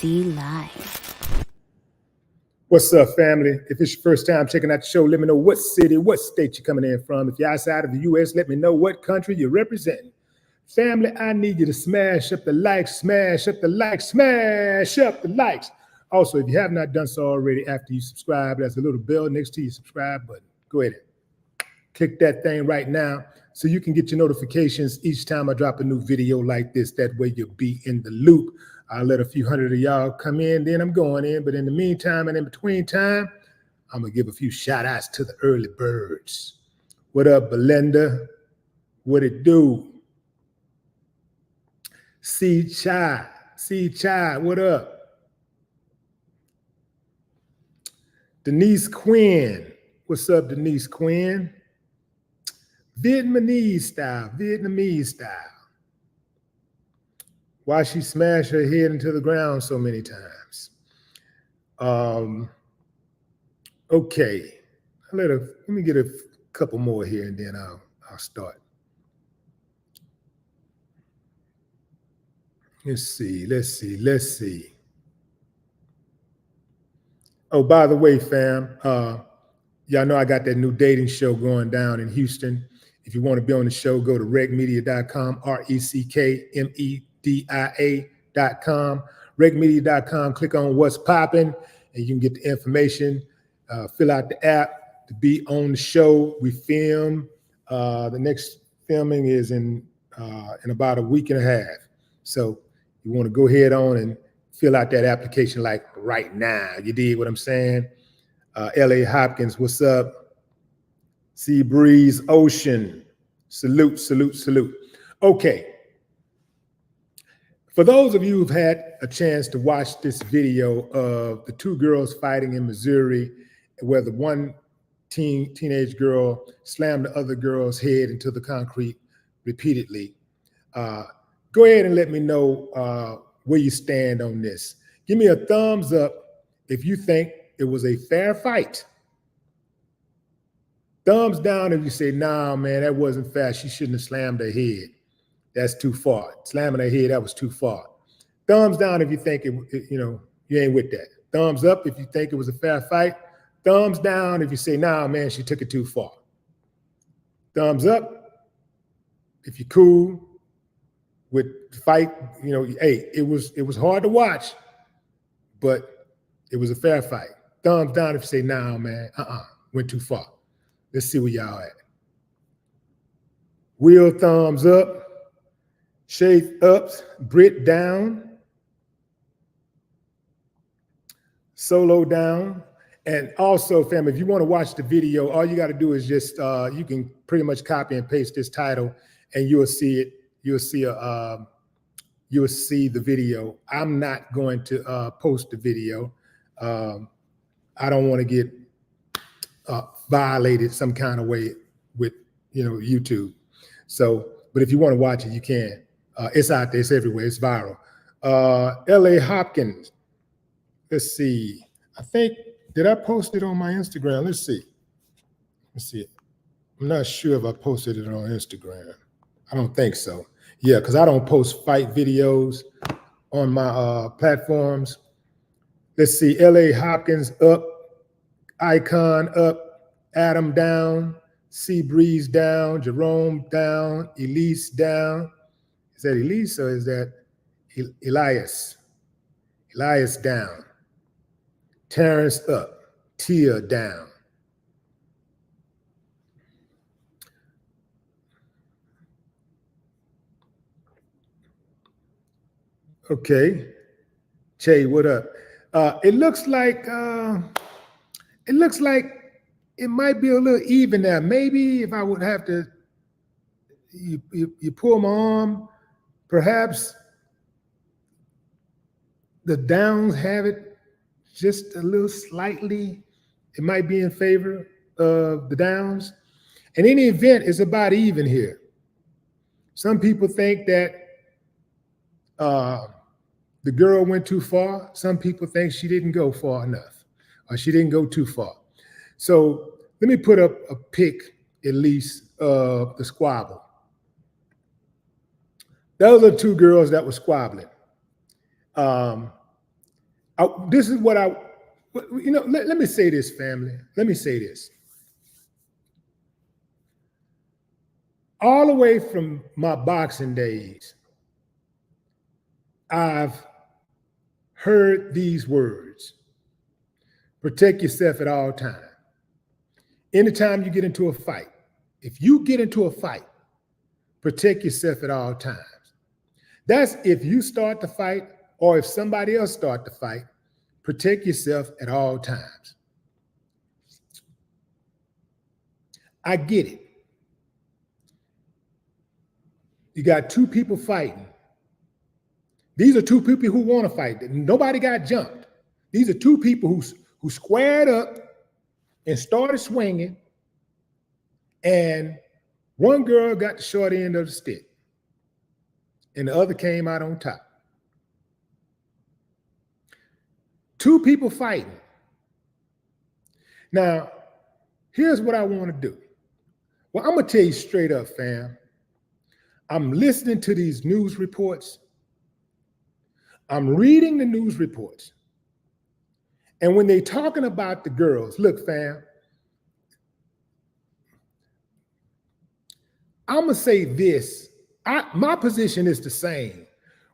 Live. What's up, family? If it's your first time checking out the show, let me know what city, what state you're coming in from. If you're outside of the U.S., let me know what country you're representing. Family, I need you to smash up the likes, smash up the likes, smash up the likes. Also, if you have not done so already, after you subscribe, there's a little bell next to your subscribe button. Go ahead and click that thing right now so you can get your notifications each time I drop a new video like this. That way you'll be in the loop. I'll let a few hundred of y'all come in, then I'm going in. But in the meantime and in between time, I'm going to give a few shout outs to the early birds. What up, Belinda? What it do? C Chai, what up? Denise Quinn, what's up, Denise Quinn? Vietnamese style. Why she smashed her head into the ground so many times. Okay, let me get a couple more here and then I'll start. Let's see. Oh, by the way, fam, y'all know I got that new dating show going down in Houston. If you want to be on the show, go to recmedia.com, RECKMEDIA.com, recmedia.com, click on what's popping, and you can get the information, fill out the app to be on the show. We film. The next filming is in about a week and a half. So you want to go ahead on and fill out that application like right now. You dig what I'm saying? L.A. Hopkins, what's up? Sea Breeze Ocean, salute. Okay. For those of you who've had a chance to watch this video of the two girls fighting in Missouri, where the one teenage girl slammed the other girl's head into the concrete repeatedly, go ahead and let me know where you stand on this. Give me a thumbs up if you think it was a fair fight. Thumbs down if you say, nah, man, that wasn't fair. She shouldn't have slammed her head. That's too far. Slamming her head, that was too far. Thumbs down if you think you ain't with that. Thumbs up if you think it was a fair fight. Thumbs down if you say, nah, man, she took it too far. Thumbs up if you're cool with the fight. Hey, it was hard to watch, but it was a fair fight. Thumbs down if you say, nah, man, went too far. Let's see where y'all at. Will thumbs up. Shade ups. Brit down. Solo down. And also, fam, if you want to watch the video, all you got to do is just you can pretty much copy and paste this title, and you'll see it. You'll see the video. I'm not going to post the video. I don't want to get violated some kind of way with YouTube. So, but if you want to watch it, you can. It's out there, it's everywhere, it's viral. L.A. Hopkins. Let's see. I think, did I post it on my Instagram? Let's see. I'm not sure if I posted it on Instagram. I don't think so. Yeah, because I don't post fight videos on my platforms. Let's see. L.A. Hopkins up. Icon up, Adam down, Sea Breeze down, Jerome down, Elise down. Is that Elise or is that Elias? Elias down. Terrence up, Tia down. Okay. Che, what up? It looks like it might be a little even there. Maybe if I would have to, you pull my arm, perhaps the downs have it just a little slightly. It might be in favor of the downs. In any event, it's about even here. Some people think that the girl went too far. Some people think she didn't go far enough, or she didn't go too far. So let me put up a pic, at least, of the squabble. Those are two girls that were squabbling. This is what let me say this, family. Let me say this. All the way from my boxing days, I've heard these words: protect yourself at all times. Anytime you get into a fight, if you get into a fight, protect yourself at all times. That's if you start the fight or if somebody else start the fight, protect yourself at all times. I get it. You got two people fighting. These are two people who want to fight. Nobody got jumped. These are two people who squared up and started swinging, and one girl got the short end of the stick, and the other came out on top. Two people fighting. Now, here's what I want to do. Well, I'm going to tell you straight up, fam. I'm listening to these news reports. I'm reading the news reports. And when they're talking about the girls, look, fam, I'm going to say this. My position is the same.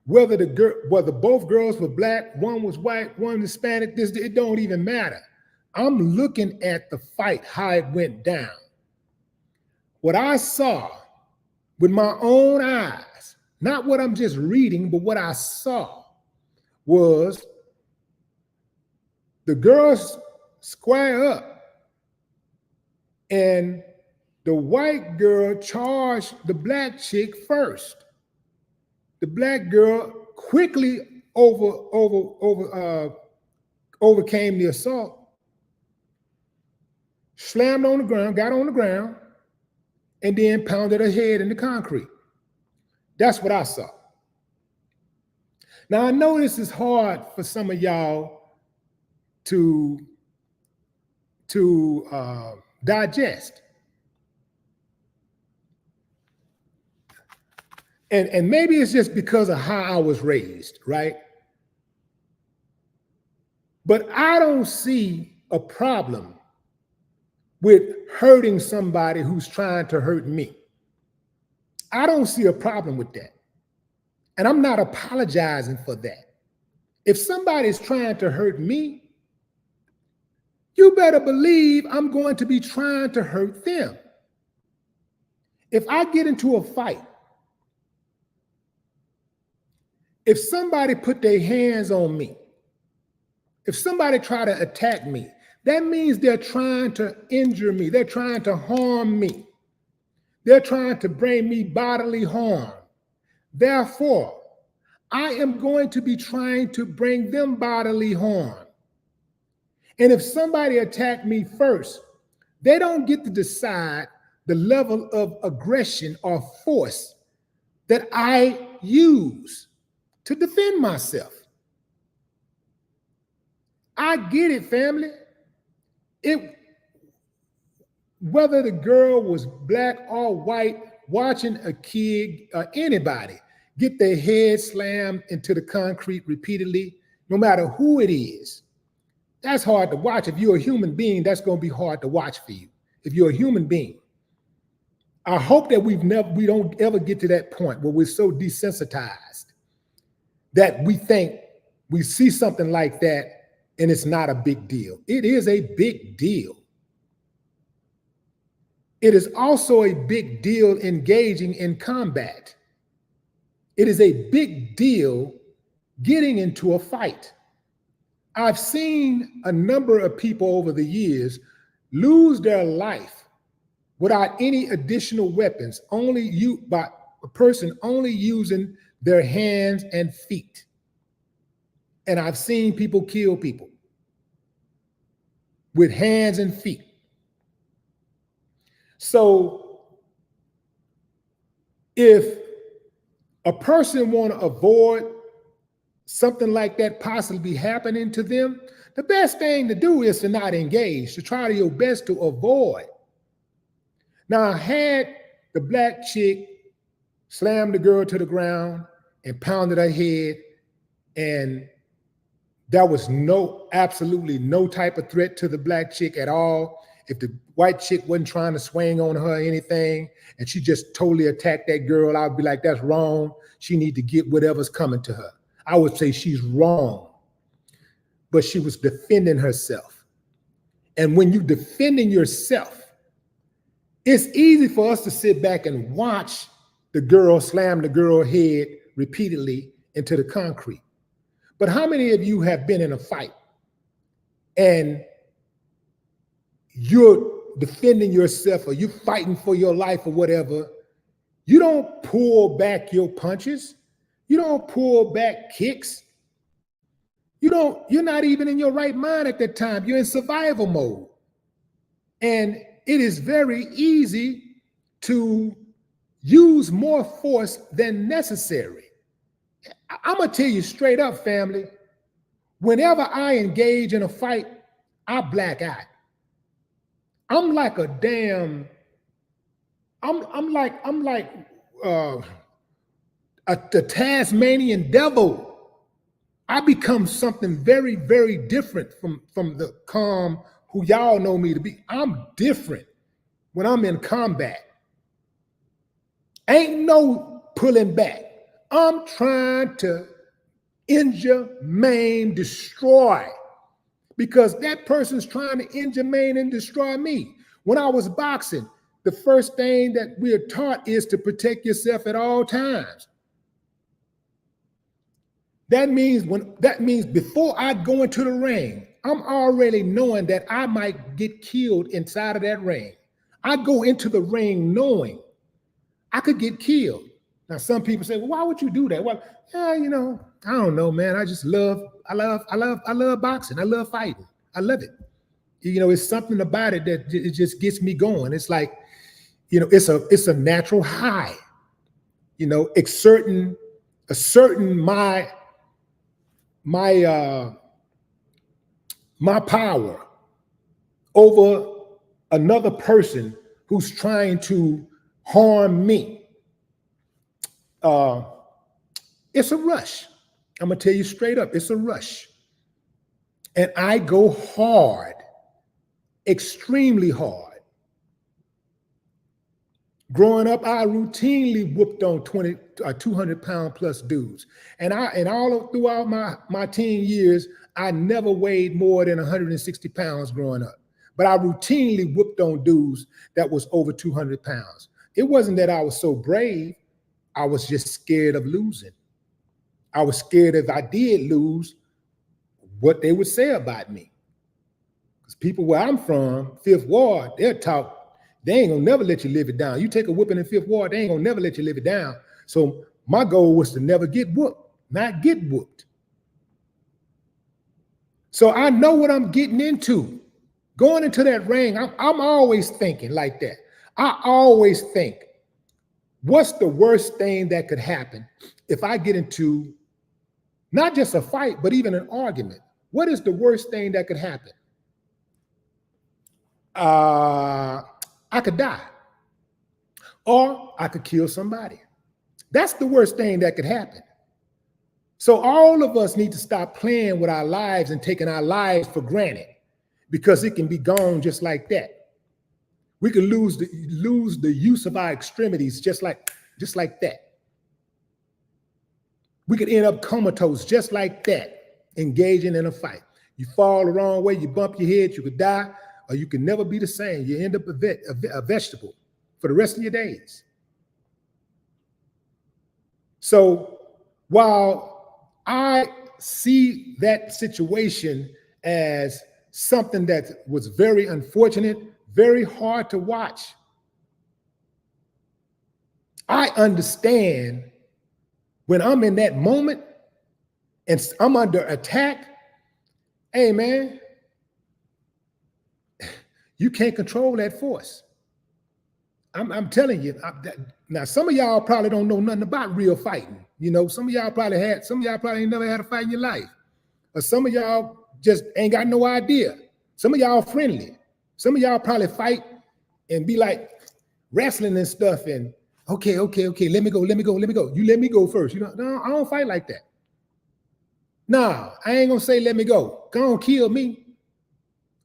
Whether both girls were black, one was white, one Hispanic, it don't even matter. I'm looking at the fight, how it went down. What I saw with my own eyes, not what I'm just reading, but what I saw was the girls square up and the white girl charged the black chick first. The black girl quickly overcame the assault, slammed on the ground, got on the ground, and then pounded her head in the concrete. That's what I saw. Now, I know this is hard for some of y'all to digest. And maybe it's just because of how I was raised, right? But I don't see a problem with hurting somebody who's trying to hurt me. I don't see a problem with that. And I'm not apologizing for that. If somebody's trying to hurt me, you better believe I'm going to be trying to hurt them. If I get into a fight, if somebody put their hands on me, if somebody try to attack me, that means they're trying to injure me. They're trying to harm me. They're trying to bring me bodily harm. Therefore, I am going to be trying to bring them bodily harm. And if somebody attacked me first, they don't get to decide the level of aggression or force that I use to defend myself. I get it, family. Whether the girl was black or white, watching a kid or anybody get their head slammed into the concrete repeatedly, no matter who it is, that's hard to watch. If you're a human being, that's going to be hard to watch for you. If you're a human being, I hope that we don't ever get to that point where we're so desensitized that we think we see something like that and it's not a big deal. It is a big deal. It is also a big deal engaging in combat. It is a big deal getting into a fight. I've seen a number of people over the years lose their life without any additional weapons, by a person only using their hands and feet. And I've seen people kill people with hands and feet. So if a person want to avoid something like that possibly happening to them, the best thing to do is to not engage, to try your best to avoid. Now, I had the black chick slam the girl to the ground and pounded her head, and There was absolutely no type of threat to the black chick at all. If the white chick wasn't trying to swing on her or anything, and she just totally attacked that girl, I'd be like, that's wrong. She need to get whatever's coming to her. I would say she's wrong, but she was defending herself. And when you're defending yourself, it's easy for us to sit back and watch the girl slam the girl head repeatedly into the concrete. But how many of you have been in a fight and you're defending yourself or you're fighting for your life or whatever? You don't pull back your punches. You don't pull back kicks. You're not even in your right mind at that time. You're in survival mode. And it is very easy to use more force than necessary. I'm going to tell you straight up, family, whenever I engage in a fight, I black out. I'm like a damn, I'm like the Tasmanian devil. I become something very, very different from the calm who y'all know me to be. I'm different when I'm in combat. Ain't no pulling back. I'm trying to injure, maim, destroy, because that person's trying to injure, maim, and destroy me. When I was boxing, the first thing that we're taught is to protect yourself at all times. That means before I go into the ring, I'm already knowing that I might get killed inside of that ring. I go into the ring knowing I could get killed. Now, some people say, well, why would you do that? Well, I don't know, man. I love boxing. I love fighting. I love it. It's something about it that it just gets me going. It's like, it's a natural high, asserting my power over another person who's trying to harm me. It's a rush. I'm gonna tell you straight up, it's a rush. And I go hard, extremely hard. Growing up, I routinely whooped on 200-pound plus dudes. And throughout my teen years, I never weighed more than 160 pounds growing up. But I routinely whooped on dudes that was over 200 pounds. It wasn't that I was so brave. I was just scared of losing. I was scared if I did lose, what they would say about me. Because people where I'm from, Fifth Ward, they're taught, they ain't gonna never let you live it down. You take a whooping in Fifth Ward, they ain't gonna never let you live it down. So my goal was to never get whooped, not get whooped. So I know what I'm getting into. Going into that ring, I'm always thinking like that. I always think, what's the worst thing that could happen if I get into not just a fight, but even an argument? What is the worst thing that could happen? I could die, or I could kill somebody. That's the worst thing that could happen. So all of us need to stop playing with our lives and taking our lives for granted, because it can be gone just like that. We could lose the use of our extremities just like that. We could end up comatose just like that, engaging in a fight. You fall the wrong way, you bump your head, you could die, or you can never be the same. You end up a vegetable for the rest of your days. So while I see that situation as something that was very unfortunate, very hard to watch, I understand when I'm in that moment and I'm under attack, hey man, you can't control that force. I'm telling you. Now, some of y'all probably don't know nothing about real fighting. Some of y'all probably ain't never had a fight in your life. Or some of y'all just ain't got no idea. Some of y'all friendly. Some of y'all probably fight and be like wrestling and stuff and okay, let me go. You let me go first. No, I don't fight like that. Nah, I ain't gonna say let me go. Go on, kill me,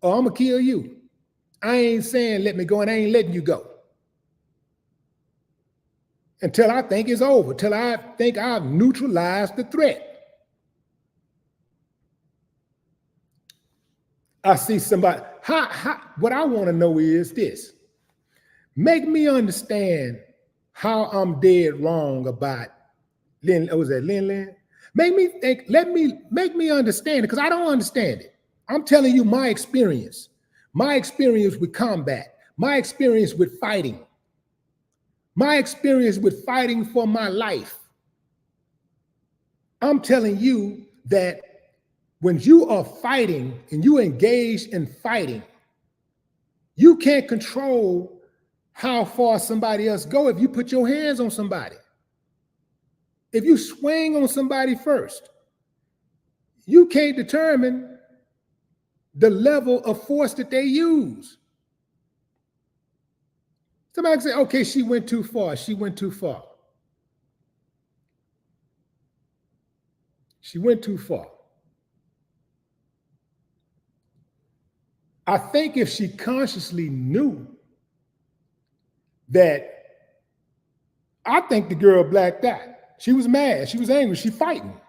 or I'm gonna kill you. I ain't saying let me go, and I ain't letting you go until I think it's over, till I think I've neutralized the threat. I see somebody, what I want to know is this. Make me understand how I'm dead wrong about Lin. Was that Lin? Make me think, make me understand it, because I don't understand it. I'm telling you my experience with combat, my experience with fighting, my experience with fighting for my life. I'm telling you that when you are fighting and you engage in fighting, you can't control how far somebody else go if you put your hands on somebody. If you swing on somebody first, you can't determine the level of force that they use. Somebody can say, okay, she went too far. She went too far. She went too far. I think if she consciously knew that, I think the girl blacked out. She was mad. She was angry. She fighting.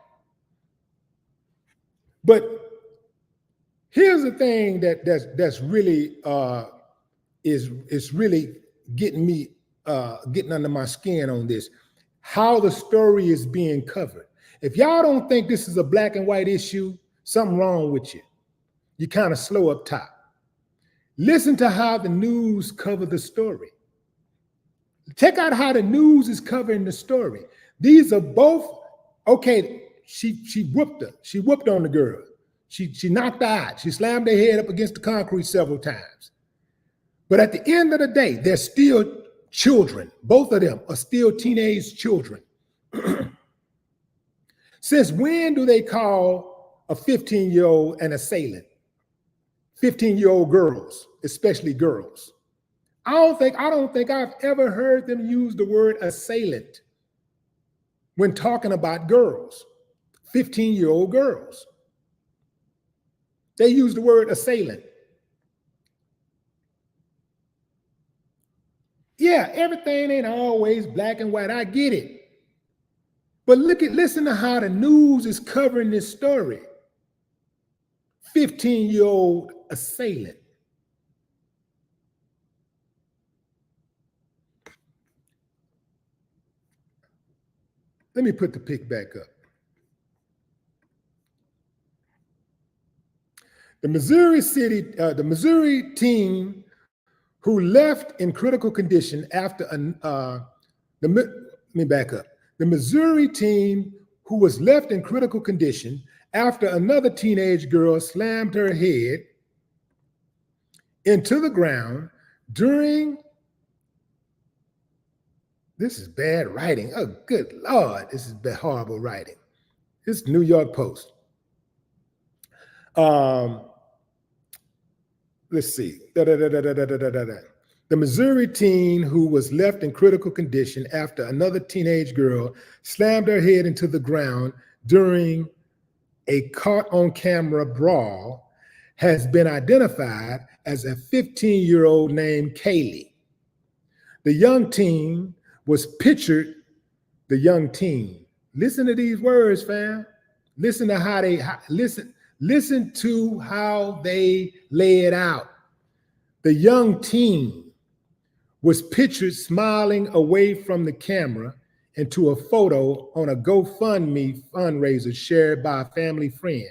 But here's the thing that's really is really getting me getting under my skin on this. How the story is being covered. If y'all don't think this is a black and white issue, something wrong with you. You're kind of slow up top. Listen to how the news covered the story. Check out how the news is covering the story. These are both, okay, she whooped her. She whooped on the girl. She knocked her out. She slammed her head up against the concrete several times. But at the end of the day, they're still children. Both of them are still teenage children. Since when do they call a 15-year-old an assailant? 15-year-old girls, especially girls. I don't think I've ever heard them use the word assailant when talking about girls, 15-year-old girls. They use the word assailant. Yeah, everything ain't always black and white. I get it. But listen to how the news is covering this story. 15-year-old assailant. Let me put the pic back up. The Missouri team who left in critical condition after let me back up. The Missouri team who was left in critical condition after another teenage girl slammed her head into the ground during, this is bad writing. Oh, good Lord, this is horrible writing. This is New York Post. Let's see. The Missouri teen who was left in critical condition after another teenage girl slammed her head into the ground during a caught-on-camera brawl has been identified as a 15-year-old named Kaylee. The young teen was pictured, listen to these words, fam. Listen to how they, listen to how they lay it out. The young teen was pictured smiling away from the camera into a photo on a GoFundMe fundraiser shared by a family friend.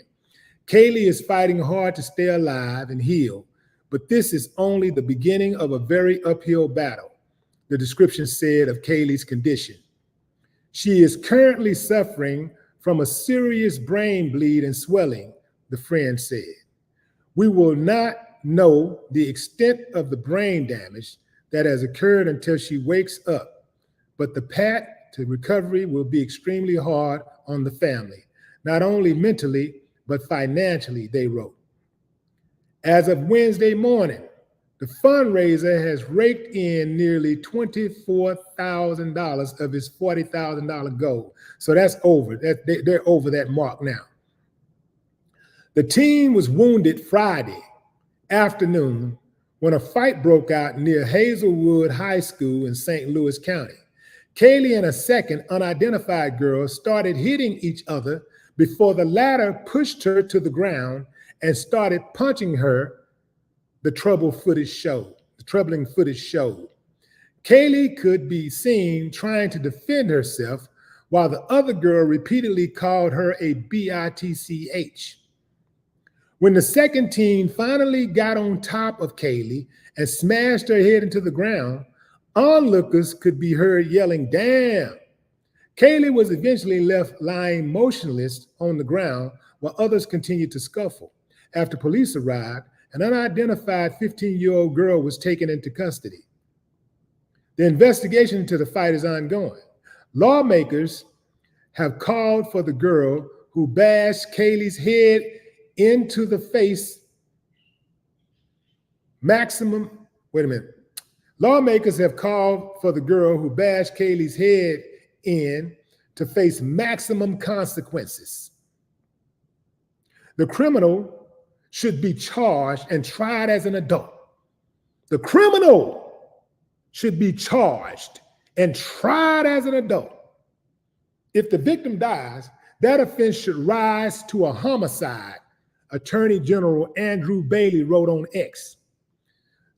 Kaylee is fighting hard to stay alive and heal, but this is only the beginning of a very uphill battle, the description said of Kaylee's condition. She is currently suffering from a serious brain bleed and swelling, the friend said. We will not know the extent of the brain damage that has occurred until she wakes up, but the path to recovery will be extremely hard on the family, not only mentally, but financially, they wrote. As of Wednesday morning, the fundraiser has raked in nearly $24,000 of its $40,000 goal. So that's over. They're over that mark now. The teen was wounded Friday afternoon when a fight broke out near Hazelwood High School in St. Louis County. Kaylee and a second unidentified girl started hitting each other before the latter pushed her to the ground and started punching her, the troubling footage showed. Kaylee could be seen trying to defend herself while the other girl repeatedly called her a bitch. When the second teen finally got on top of Kaylee and smashed her head into the ground, onlookers could be heard yelling, "Damn!" Kaylee was eventually left lying motionless on the ground while others continued to scuffle. After police arrived, an unidentified 15-year-old girl was taken into custody. The investigation into the fight is ongoing. Lawmakers have called for the girl who bashed Kaylee's head into the face Lawmakers have called for the girl who bashed Kaylee's head in to face maximum consequences. The criminal should be charged and tried as an adult. The criminal should be charged and tried as an adult. If the victim dies, that offense should rise to a homicide, Attorney General Andrew Bailey wrote on X.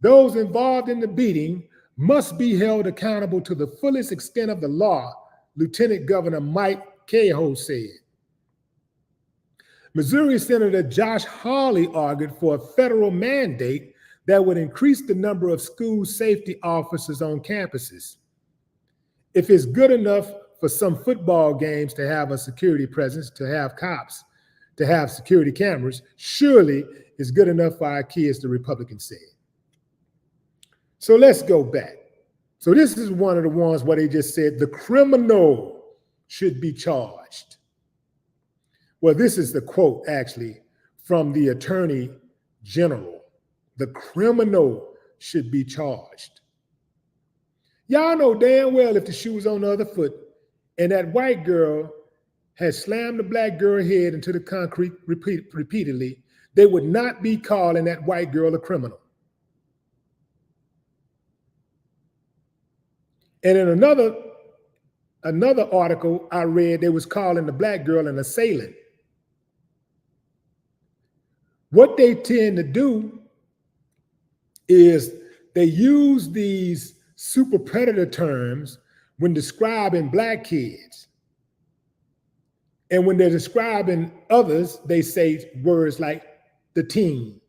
Those involved in the beating must be held accountable to the fullest extent of the law, Lieutenant Governor Mike Cahill said. Missouri Senator Josh Hawley argued for a federal mandate that would increase the number of school safety officers on campuses. If it's good enough for some football games to have a security presence, to have cops, to have security cameras, surely it's good enough for our kids, the Republicans said. So let's go back. So this is one of the ones where they just said the criminal should be charged. Well, this is the quote actually from the Attorney General. The criminal should be charged. Y'all know damn well if the shoe was on the other foot and that white girl had slammed the black girl head into the concrete repeatedly, they would not be calling that white girl a criminal. And in another article I read, they was calling the black girl an assailant. What they tend to do is they use these super predator terms when describing black kids. And when they're describing others, they say words like the teen,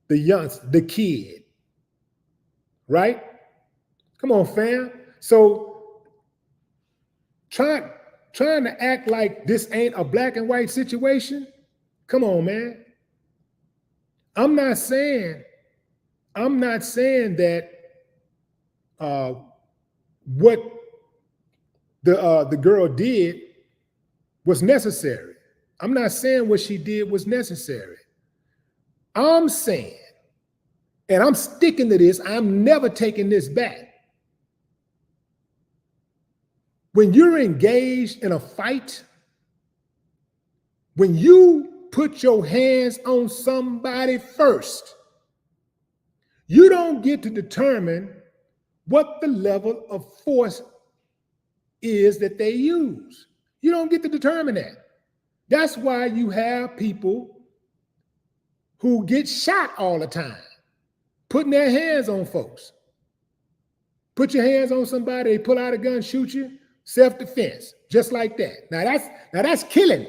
the youngster, the kid, right? Come on, fam. So trying to act like this ain't a black and white situation, come on, man. I'm not saying that what the girl did was necessary. I'm not saying what she did was necessary. I'm saying, and I'm sticking to this, I'm never taking this back. When you're engaged in a fight, when you put your hands on somebody first, you don't get to determine what the level of force is that they use. You don't get to determine that. That's why you have people who get shot all the time, putting their hands on folks. Put your hands on somebody, they pull out a gun, shoot you, self-defense, just like that. Now that's killing.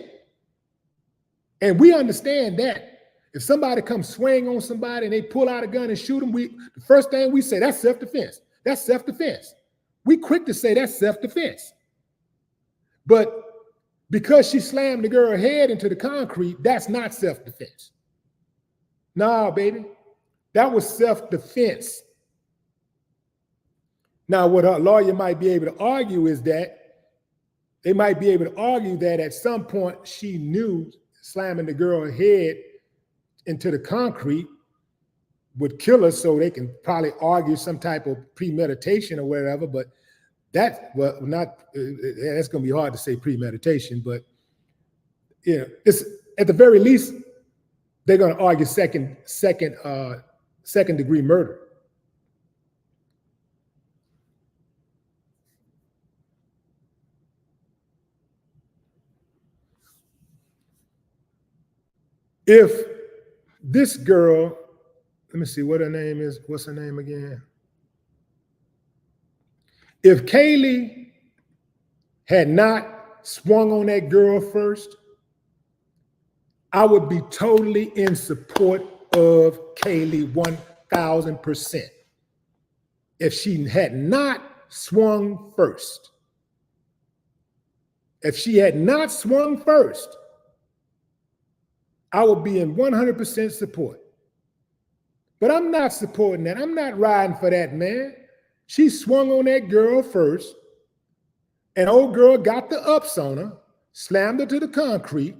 And we understand that. If somebody comes swing on somebody and they pull out a gun and shoot them, the first thing we say, that's self-defense. That's self-defense. We quick to say that's self-defense. But because she slammed the girl's head into the concrete, that's not self-defense. No, baby, that was self-defense. Now, what a lawyer might be able to argue is that they might be able to argue that at some point she knew slamming the girl's head into the concrete would kill her, so they can probably argue some type of premeditation or whatever, but that's going to be hard to say premeditation, but you know, it's at the very least, they're going to argue second degree murder. If this girl, let me see what her name is. What's her name again? If Kaylee had not swung on that girl first, I would be totally in support of Kaylee 1000%. If she had not swung first, if she had not swung first, I would be in 100% support. But I'm not supporting that. I'm not riding for that, man. She swung on that girl first, and old girl got the ups on her, slammed her to the concrete,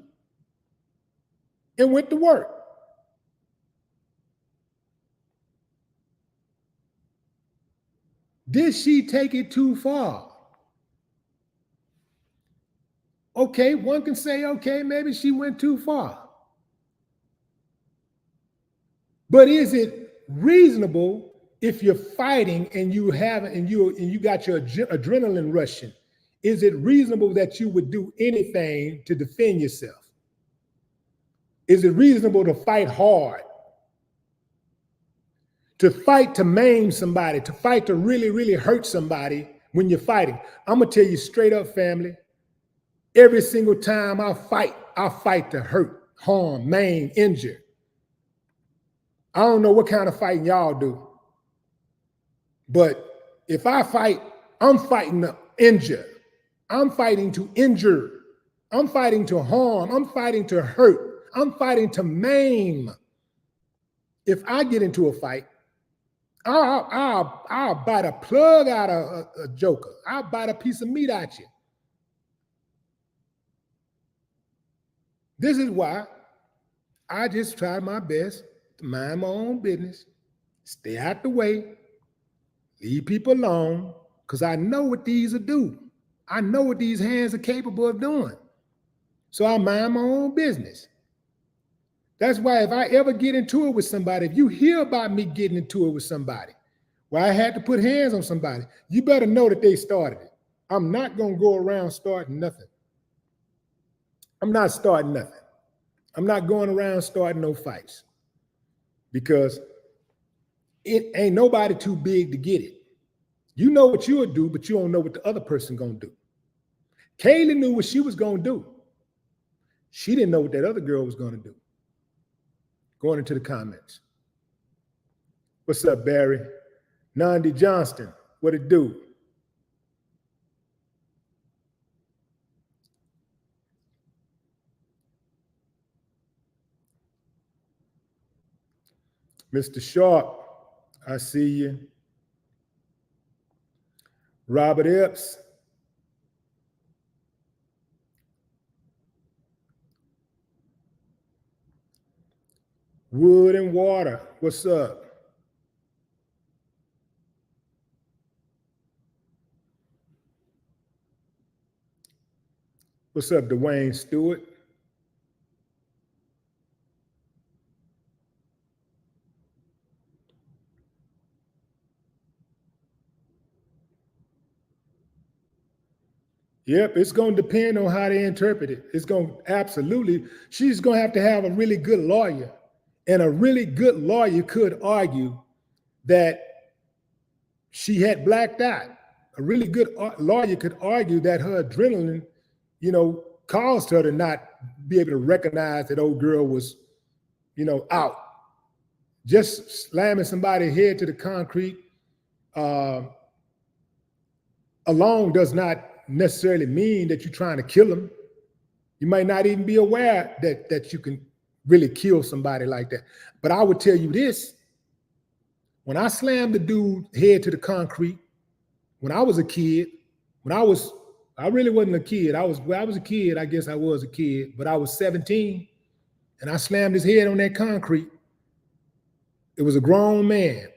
and went to work. Did she take it too far? Okay, one can say, okay, maybe she went too far. But is it reasonable if you're fighting and you got your adrenaline rushing? Is it reasonable that you would do anything to defend yourself? Is it reasonable to fight hard? To fight to maim somebody, to fight to really, really hurt somebody when you're fighting? I'm gonna tell you straight up, family. Every single time I fight to hurt, harm, maim, injure. I don't know what kind of fighting y'all do, but if I fight, I'm fighting to injure. I'm fighting to injure. I'm fighting to harm. I'm fighting to hurt. I'm fighting to maim. If I get into a fight, I'll bite a plug out of a joker. I'll bite a piece of meat out you. This is why I just try my best to mind my own business, stay out the way, leave people alone, because I know what these will do. I know what these hands are capable of doing. So I mind my own business. That's why if I ever get into it with somebody, if you hear about me getting into it with somebody, where I had to put hands on somebody, you better know that they started it. I'm not going to go around starting nothing. I'm not starting nothing. I'm not going around starting no fights, because it ain't nobody too big to get it. You know what you'll do, but you don't know what the other person gonna do. Kaylee knew what she was gonna do. She didn't know what that other girl was gonna do. Going into the comments. What's up, Barry? Nandi Johnston, what it do? Mr. Sharp, I see you. Robert Epps. Wood and Water, what's up? What's up, Dwayne Stewart? Yep, it's going to depend on how they interpret it. It's going to absolutely, she's going to have a really good lawyer. And a really good lawyer could argue that she had blacked out. A really good lawyer could argue that her adrenaline, caused her to not be able to recognize that old girl was, out. Just slamming somebody's head to the concrete alone does not necessarily mean that you're trying to kill them. You might not even be aware that you can really kill somebody like that. But I would tell you this: when I slammed the dude head to the concrete, when I was a kid, I really wasn't a kid. I was a kid, I guess I was a kid, but I was 17 and I slammed his head on that concrete. It was a grown man.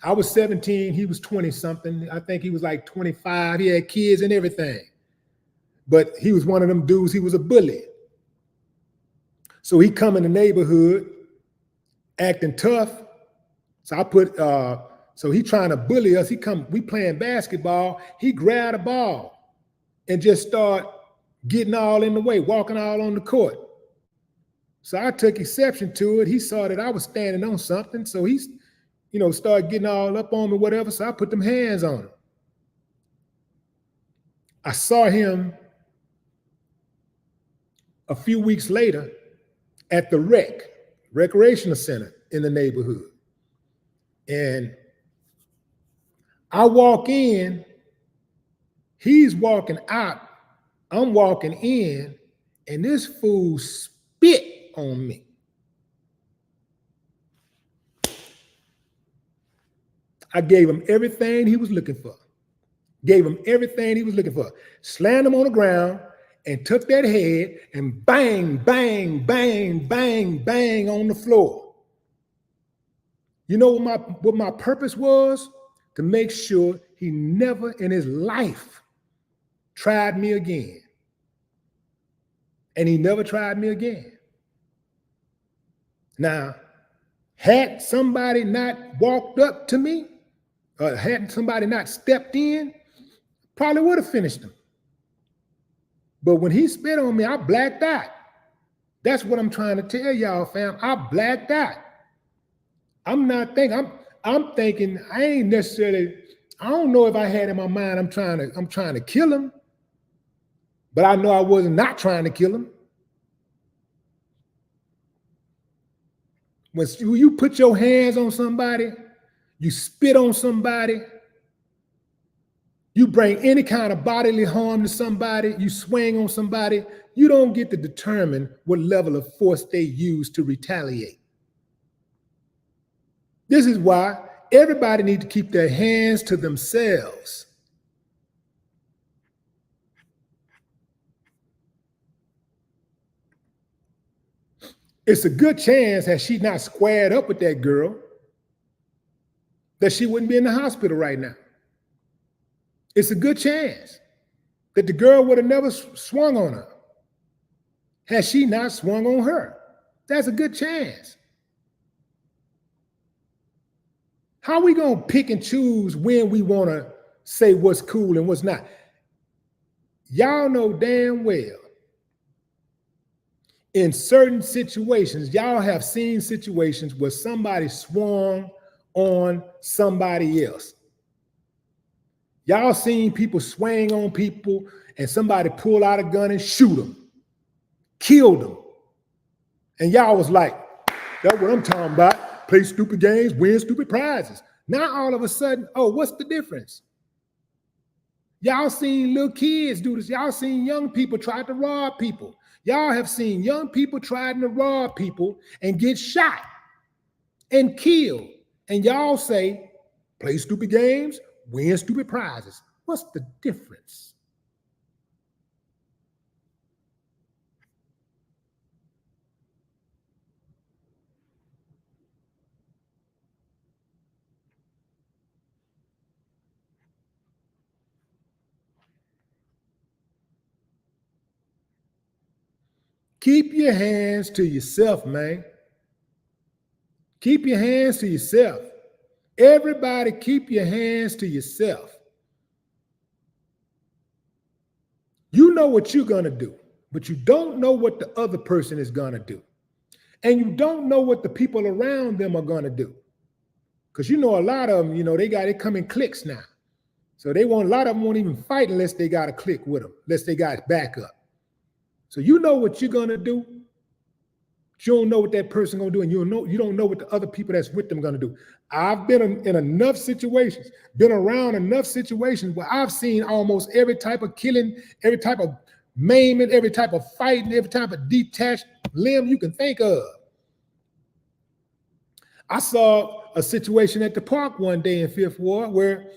I was 17, he was 20 something. I think he was like 25. He had kids and everything. But he was one of them dudes, he was a bully. So he come in the neighborhood acting tough. So I put, so he trying to bully us. We playing basketball. He grabbed a ball and just start getting all in the way, walking all on the court. So I took exception to it. He saw that I was standing on something. So he's, started getting all up on me, whatever. So I put them hands on him. I saw him a few weeks later at the recreational center in the neighborhood. And I walk in, he's walking out, I'm walking in, and this fool spit on me. I gave him everything he was looking for. Slammed him on the ground and took that head and bang, bang, bang, bang, bang on the floor. You know what my purpose was? To make sure he never in his life tried me again. And he never tried me again. Now, had somebody not walked up to me, or had somebody not stepped in, probably would have finished him. But when he spit on me, I blacked out. That's what I'm trying to tell y'all, fam. I blacked out. I'm not thinking, I'm thinking, I ain't necessarily, I don't know if I had in my mind, I'm trying to kill him, but I know I wasn't not trying to kill him. When you put your hands on somebody, you spit on somebody, you bring any kind of bodily harm to somebody, you swing on somebody, you don't get to determine what level of force they use to retaliate. This is why everybody needs to keep their hands to themselves. It's a good chance, had she not squared up with that girl, that she wouldn't be in the hospital right now. It's a good chance that the girl would have never swung on her had she not swung on her. That's a good chance. How are we going to pick and choose when we want to say what's cool and what's not? Y'all know damn well, in certain situations, y'all have seen situations where somebody swung on somebody else. Y'all seen people swing on people and somebody pull out a gun and shoot them, killed them. And y'all was like, that's what I'm talking about. Play stupid games, win stupid prizes. Now all of a sudden, oh, what's the difference? Y'all seen little kids do this. Y'all seen young people try to rob people. Y'all have seen young people trying to rob people and get shot and killed. And y'all say, play stupid games, win stupid prizes. What's the difference? Keep your hands to yourself, man. Keep your hands to yourself. Everybody keep your hands to yourself. You know what you're going to do, but you don't know what the other person is going to do. And you don't know what the people around them are going to do. Because a lot of them, they come in cliques now. So a lot of them won't even fight unless they got a clique with them, unless they got backup. So you know what you're going to do. But you don't know what that person going to do, and you don't know what the other people that's with them going to do. I've been in enough situations, been around enough situations where I've seen almost every type of killing, every type of maiming, every type of fighting, every type of detached limb you can think of. I saw a situation at the park one day in Fifth Ward where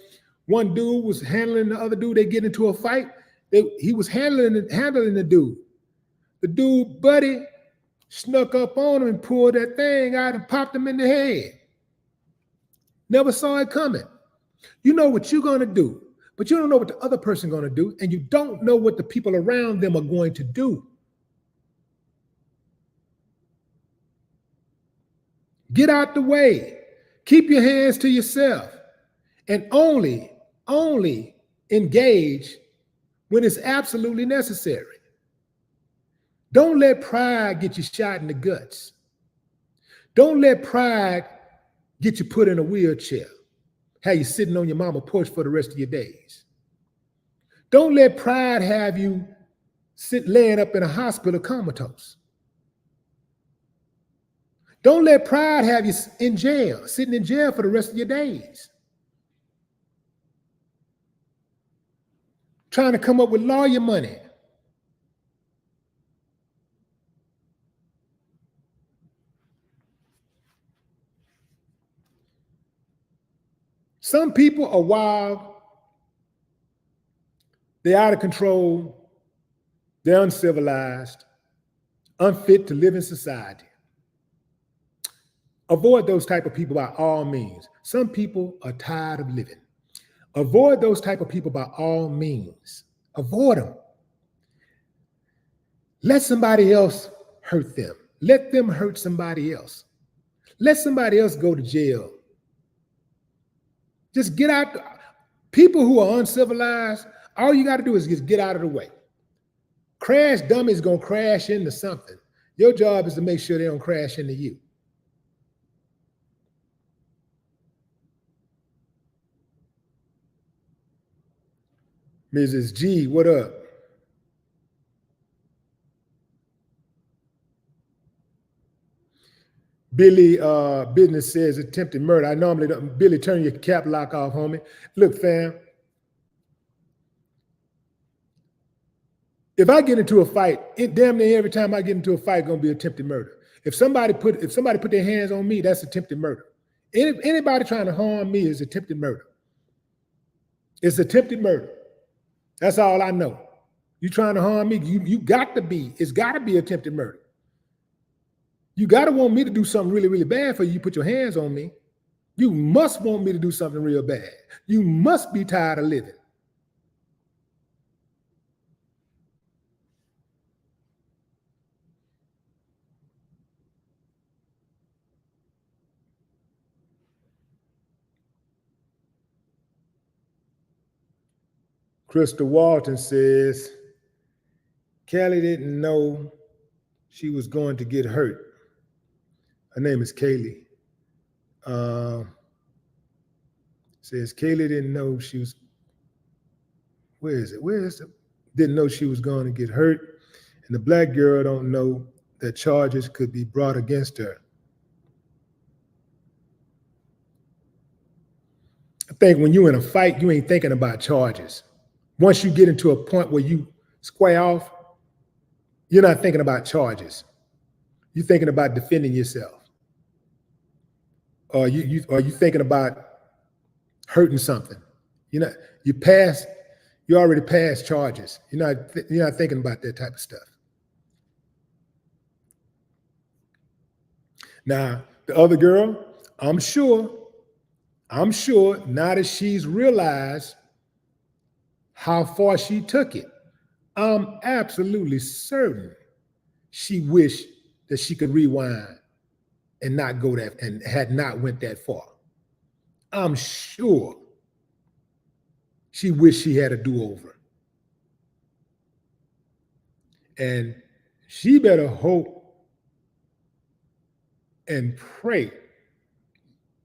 one dude was handling the other dude. They get into a fight. He was handling the dude. The dude, buddy, snuck up on him and pulled that thing out and popped him in the head. Never saw it coming. You know what you're going to do, but you don't know what the other person's going to do, and you don't know what the people around them are going to do. Get out the way. Keep your hands to yourself. And only engage when it's absolutely necessary. Don't let pride get you shot in the guts. Don't let pride get you put in a wheelchair, have you sitting on your mama's porch for the rest of your days. Don't let pride have you laying up in a hospital comatose. Don't let pride have you in jail, sitting in jail for the rest of your days. Trying to come up with lawyer money. Some people are wild. They're out of control. They're uncivilized, unfit to live in society. Avoid those type of people by all means. Some people are tired of living. Avoid those type of people by all means. Avoid them. Let somebody else hurt them. Let them hurt somebody else. Let somebody else go to jail. Just get out. People who are uncivilized, all you got to do is just get out of the way. Crash dummies gonna crash into something. Your job is to make sure they don't crash into you. Mrs. G, what up? Billy Business says attempted murder. I normally don't. Billy, turn your cap lock off, homie. Look, fam. If I get into a fight, damn near every time I get into a fight, gonna be attempted murder. If somebody put their hands on me, that's attempted murder. Anybody trying to harm me is attempted murder. It's attempted murder. That's all I know. You trying to harm me, it's got to be attempted murder. You got to want me to do something really, really bad for you put your hands on me. You must want me to do something real bad. You must be tired of living. Krista Walton says, Kelly didn't know she was going to get hurt. Her name is Kaylee. Says Kaylee didn't know she was, didn't know she was going to get hurt. And the black girl don't know that charges could be brought against her. I think when you're in a fight, you ain't thinking about charges. Once you get into a point where you square off, you're not thinking about charges. You're thinking about defending yourself. Or you thinking about hurting something. You already passed charges. You're not thinking about that type of stuff. Now, the other girl, I'm sure now that she's realized how far she took it, I'm absolutely certain she wished that she could rewind and not go that and had not went that far. I'm sure she wished she had a do-over. And she better hope and pray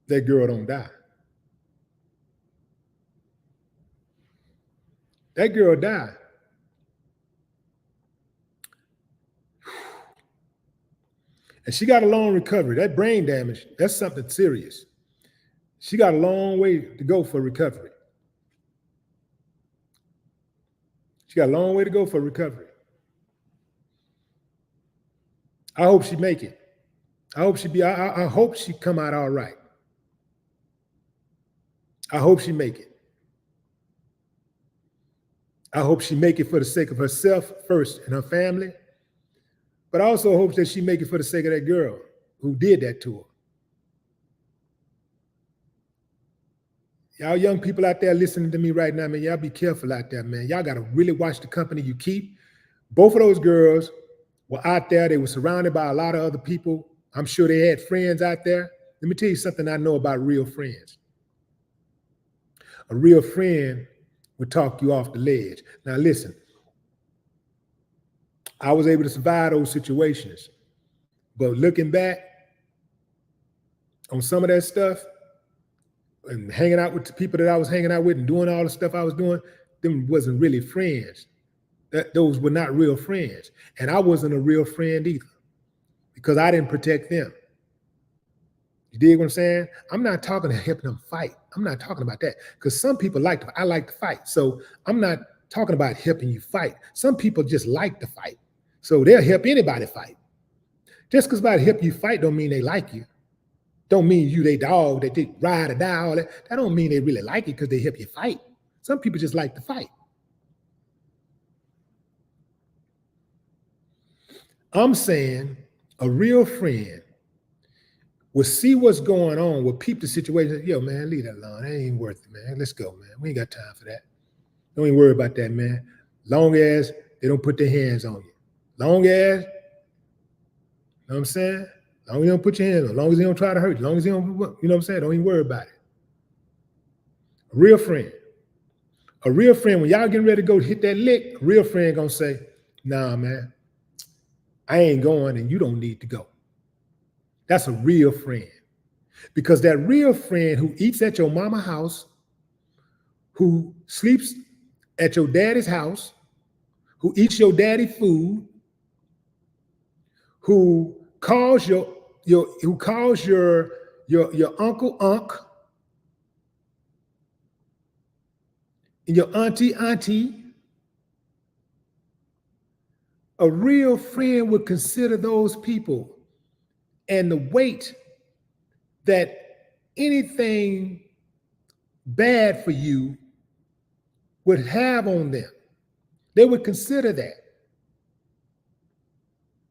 that girl don't die. That girl died. And she got a long recovery. That brain damage, that's something serious. She got a long way to go for recovery. She got a long way to go for recovery. I hope she make it. I hope she come out all right. I hope she make it. I hope she make it for the sake of herself first and her family. But I also hope that she make it for the sake of that girl who did that to her. Y'all young people out there listening to me right now, man, y'all be careful out there, man. Y'all got to really watch the company you keep. Both of those girls were out there. They were surrounded by a lot of other people. I'm sure they had friends out there. Let me tell you something I know about real friends. A real friend would talk you off the ledge. Now listen, I was able to survive those situations, but looking back on some of that stuff and hanging out with the people that I was hanging out with and doing all the stuff I was doing, them wasn't really friends. Those were not real friends. And I wasn't a real friend either because I didn't protect them. You dig what I'm saying? I'm not talking to helping them fight. I'm not talking about that because some people I like to fight. So I'm not talking about helping you fight. Some people just like to fight. So they'll help anybody fight. Just because somebody help you fight don't mean they like you. Don't mean you they dog, that they ride or die, all that. That don't mean they really like you because they help you fight. Some people just like to fight. I'm saying a real friend will see what's going on, will peep the situation. Yo, man, leave that alone. That ain't worth it, man. Let's go, man. We ain't got time for that. Don't even worry about that, man. Long as they don't put their hands on you. Long as, you know what I'm saying? Long as you don't put your hands on, long as they don't try to hurt you, long as they don't, you know what I'm saying? Don't even worry about it. A real friend, when y'all getting ready to go hit that lick, a real friend gonna say, nah, man, I ain't going and you don't need to go. That's a real friend. Because that real friend who eats at your mama's house, who sleeps at your daddy's house, who eats your daddy food, who calls your uncle Unc and your auntie, a real friend would consider those people and the weight that anything bad for you would have on them. They would consider that.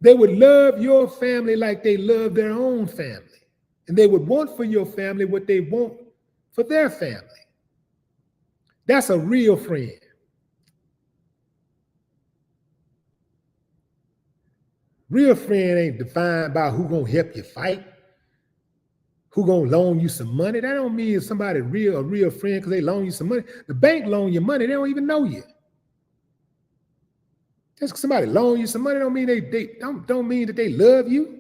They would love your family like they love their own family. And they would want for your family what they want for their family. That's a real friend. Real friend ain't defined by who gonna help you fight, who gonna loan you some money. That don't mean somebody a real friend because they loan you some money. The bank loan you money, they don't even know you. Just because somebody loan you some money don't mean don't mean that they love you.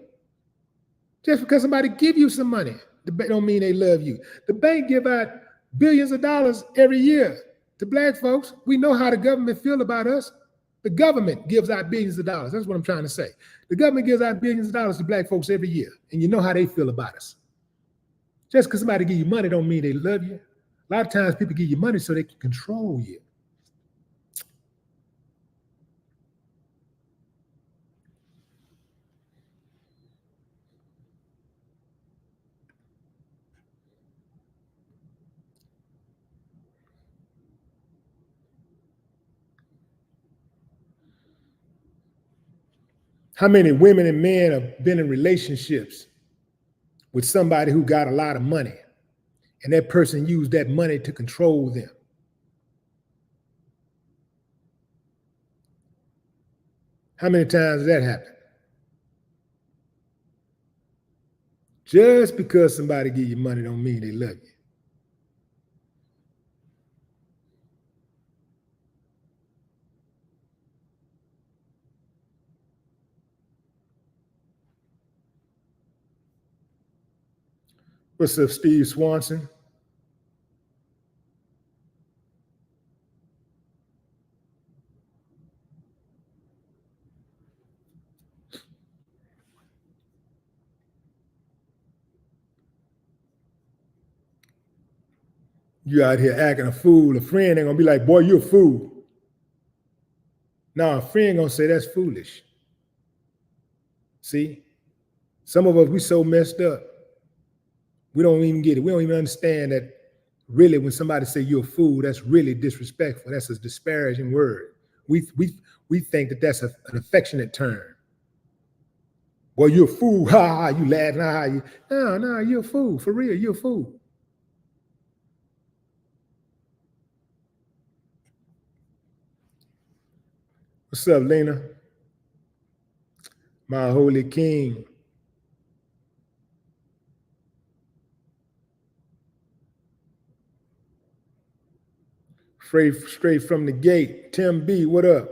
Just because somebody give you some money, don't mean they love you. The bank give out billions of dollars every year to black folks. We know how the government feel about us. The government gives out billions of dollars. That's what I'm trying to say. The government gives out billions of dollars to black folks every year, and you know how they feel about us. Just because somebody give you money don't mean they love you. A lot of times people give you money so they can control you. How many women and men have been in relationships with somebody who got a lot of money and that person used that money to control them? How many times has that happened? Just because somebody give you money don't mean they love you. What's up, Steve Swanson? You out here acting a fool. A friend ain't gonna be like, boy, you're a fool. No, a friend gonna say that's foolish. See? Some of us, we so messed up. We don't even get it. We don't even understand that really when somebody say you're a fool, that's really disrespectful. That's a disparaging word. We think that that's an affectionate term. Well, you're a fool. Ha ha, you laughing. Ha ha. No, you're a fool. For real, you're a fool. What's up, Lena? My holy king. straight from the gate. Tim B, what up?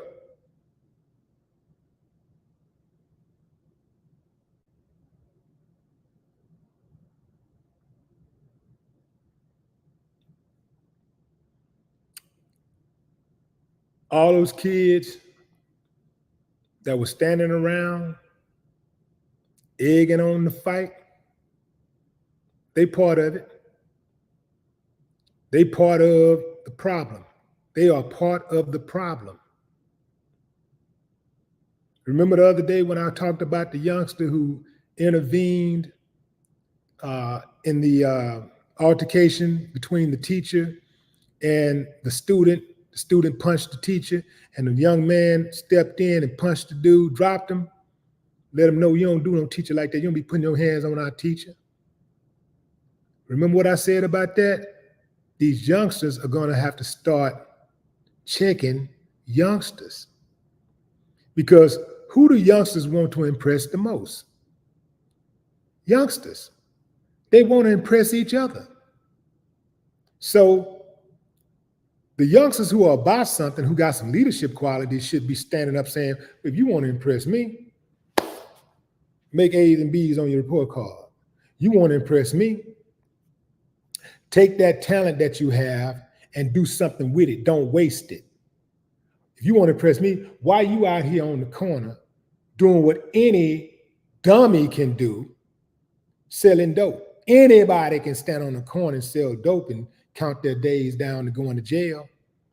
All those kids that were standing around egging on the fight, they part of it. They part of the problem. They are part of the problem. Remember the other day when I talked about the youngster who intervened in the altercation between the teacher and the student? The student punched the teacher, and the young man stepped in and punched the dude, dropped him, let him know you don't do no teacher like that. You don't be putting your hands on our teacher. Remember what I said about that? These youngsters are going to have to start checking youngsters. Because who do youngsters want to impress the most? Youngsters. They want to impress each other. So the youngsters who are about something, who got some leadership qualities, should be standing up saying, if you want to impress me, make A's and B's on your report card. You want to impress me? Take that talent that you have and do something with it. Don't waste it. If you want to impress me, why are you out here on the corner doing what any dummy can do, selling dope? Anybody can stand on the corner and sell dope and count their days down to going to jail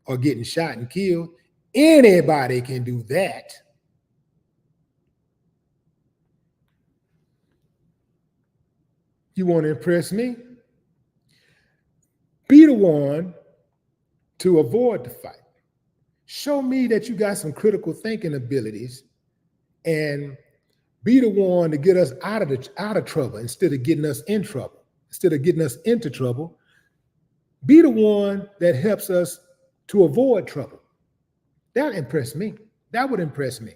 or getting shot and killed. Anybody can do that. You want to impress me? Be the one to avoid the fight. Show me that you got some critical thinking abilities, and be the one to get us out of trouble instead of getting us in trouble. Instead of getting us into trouble, be the one that helps us to avoid trouble. That impressed me. That would impress me.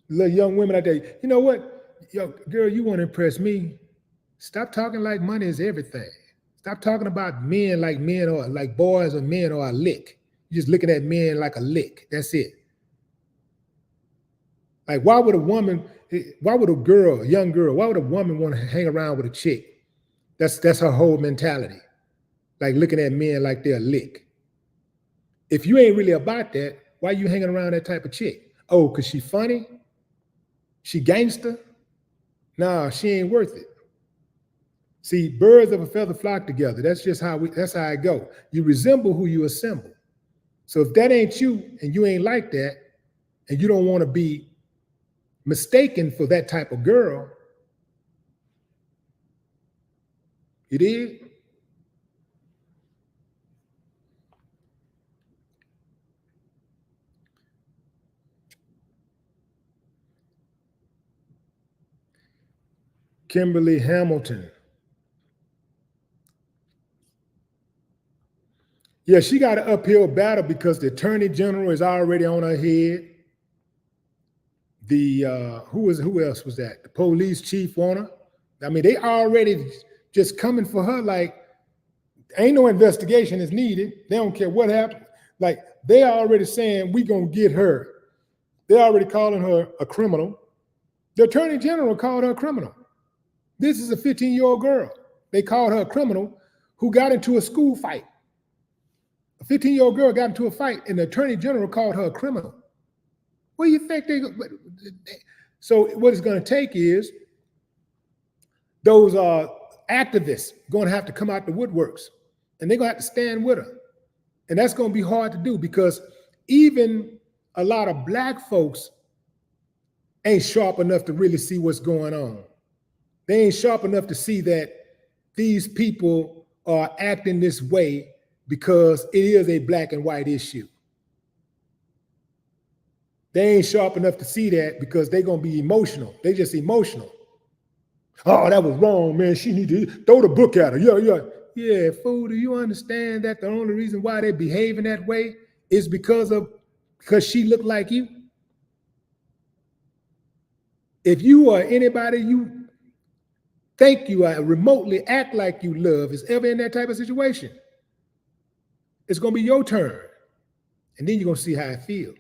Little young women out there, you know what? Yo, girl, you want to impress me? Stop talking like money is everything. Stop talking about men like men or like boys or men or a lick. You're just looking at men like a lick. That's it. Like, why would a young girl, why would a woman want to hang around with a chick? That's her whole mentality. Like looking at men like they're a lick. If you ain't really about that, why you hanging around that type of chick? Oh, because she funny? She gangster? Nah, she ain't worth it. See, birds of a feather flock together. That's just how it go. You resemble who you assemble. So if that ain't you and you ain't like that, and you don't want to be mistaken for that type of girl, you did? Kimberly Hamilton. Yeah, she got an uphill battle because the attorney general is already on her head. Who else was that? The police chief on her. I mean, they already just coming for her like ain't no investigation is needed. They don't care what happened. Like they already saying we gonna get her. They're already calling her a criminal. The attorney general called her a criminal. This is a 15-year-old girl. They called her a criminal who got into a school fight. A 15-year-old girl got into a fight, and the attorney general called her a criminal. What do you think so what it's going to take is those activists going to have to come out the woodworks, and they're going to have to stand with her. And that's going to be hard to do because even a lot of Black folks ain't sharp enough to really see what's going on. They ain't sharp enough to see that these people are acting this way because it is a black and white issue. They ain't sharp enough to see that because they're going to be emotional. They just emotional. Oh, that was wrong, man. She need to throw the book at her. Yeah, fool, do you understand that the only reason why they're behaving that way is because she looked like you? If you or anybody, think you are, remotely act like you love is ever in that type of situation, it's going to be your turn. And then you're going to see how it feels.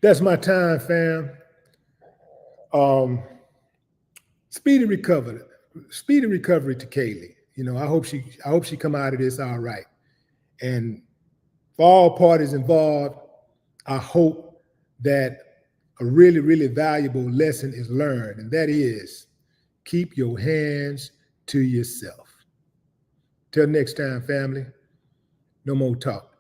That's my time, fam. Speedy recovery to Kaylee. You know, I hope she come out of this all right. And for all parties involved, I hope that a really, really valuable lesson is learned, and that is keep your hands to yourself. Till next time, family, no more talk.